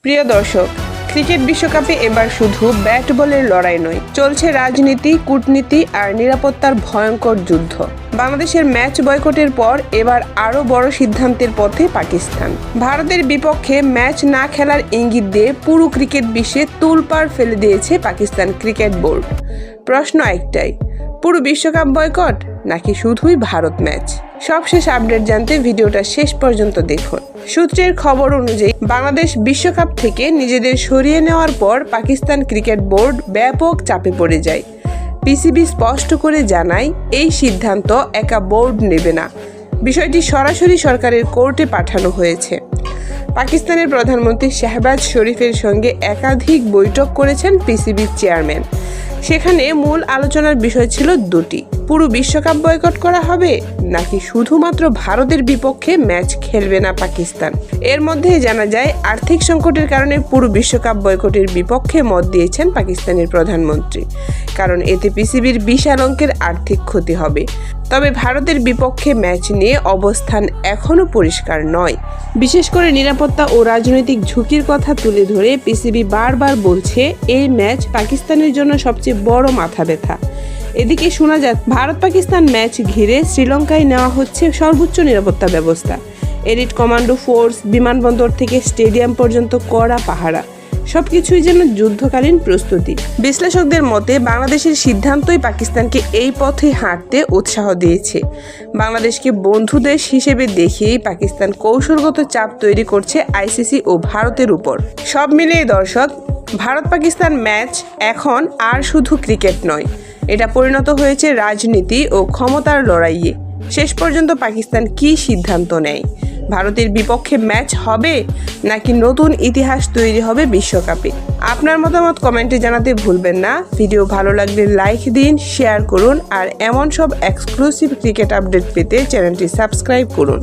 প্রিয় দর্শক, ক্রিকেট বিশ্বকাপে এবার শুধু ব্যাট বলের লড়াই নয়, চলছে রাজনীতি, কূটনীতি আর নিরাপত্তার ভয়ঙ্কর যুদ্ধ। বাংলাদেশের ম্যাচ বয়কটের পর এবার আরও বড় সিদ্ধান্তের পথে পাকিস্তান। ভারতের বিপক্ষে ম্যাচ না খেলার ইঙ্গিত দিয়ে পুরো ক্রিকেট বিশ্বে তোলপাড় ফেলে দিয়েছে পাকিস্তান ক্রিকেট বোর্ড। প্রশ্ন একটাই, পুরো বিশ্বকাপ বয়কট নাকি শুধুই ভারত ম্যাচ? সবশেষ আপডেট জানতে ভিডিওটা শেষ পর্যন্ত দেখুন। সূত্রের খবর অনুযায়ী বাংলাদেশ বিশ্বকাপ থেকে নিজেদের সরিয়ে নেওয়ার পর পাকিস্তান ক্রিকেট বোর্ড ব্যাপক চাপে পড়ে যায়। পিসিবি স্পষ্ট করে জানায়, এই সিদ্ধান্ত একা বোর্ড নেবে না, বিষয়টি সরাসরি সরকারের কোর্টে পাঠানো হয়েছে। পাকিস্তানের প্রধানমন্ত্রী শাহবাজ শরীফের সঙ্গে একাধিক বৈঠক করেছেন পিসিবির চেয়ারম্যান। সেখানে মূল আলোচনার বিষয় ছিল দুটি: পুরো বিশ্বকাপ বয়কট করা হবে নাকি শুধুমাত্র ভারতের বিপক্ষে ম্যাচ খেলবে না পাকিস্তান। এর মধ্যে জানা যায়, আর্থিক সংকটের কারণে পুরো বিশ্বকাপ বয়কটের বিপক্ষে মত দিয়েছেন পাকিস্তানের প্রধানমন্ত্রী, কারণ এতে পিসিবির বিশাল অঙ্কের আর্থিক ক্ষতি হবে। তবে ভারতের বিপক্ষে ম্যাচ নিয়ে অবস্থান এখনও পরিষ্কার নয়। বিশেষ করে নিরাপত্তা ও রাজনৈতিক ঝুঁকির কথা তুলে ধরে পিসিবি বারবার বলছে, এই ম্যাচ পাকিস্তানের জন্য সবচেয়ে বড় মাথা ব্যথা। এদিকে শোনা যায়, ভারত পাকিস্তান ম্যাচ ঘিরে শ্রীলঙ্কায় নেওয়া হচ্ছে সর্বোচ্চ নিরাপত্তা ব্যবস্থা। এলিট কমান্ডো ফোর্স, বিমানবন্দর থেকে স্টেডিয়াম পর্যন্ত কড়া পাহারা, সবকিছুই যেন যুদ্ধকালীন প্রস্তুতি। বিশ্লেষকদের মতে বাংলাদেশের সিদ্ধান্তই পাকিস্তানকে এই পথে হাঁটতে উৎসাহ দিয়েছে। বাংলাদেশকে বন্ধু দেশ হিসেবে দেখিয়েই পাকিস্তান কৌশলগত চাপ তৈরি করছে আইসিসি ও ভারতের উপর। সব মিলিয়ে দর্শক, ভারত পাকিস্তান ম্যাচ এখন আর শুধু ক্রিকেট নয়, এটা পরিণত হয়েছে রাজনীতি ও ক্ষমতার লড়াইয়ে। শেষ পর্যন্ত পাকিস্তান কী সিদ্ধান্ত নেয়? ভারতের বিপক্ষে ম্যাচ হবে নাকি নতুন ইতিহাস তৈরি হবে বিশ্বকাপে? আপনার মতামত কমেন্টে জানাতে ভুলবেন না। ভিডিও ভালো লাগলে লাইক দিন, শেয়ার করুন আর এমন সব এক্সক্লুসিভ ক্রিকেট আপডেট পেতে চ্যানেলটি সাবস্ক্রাইব করুন।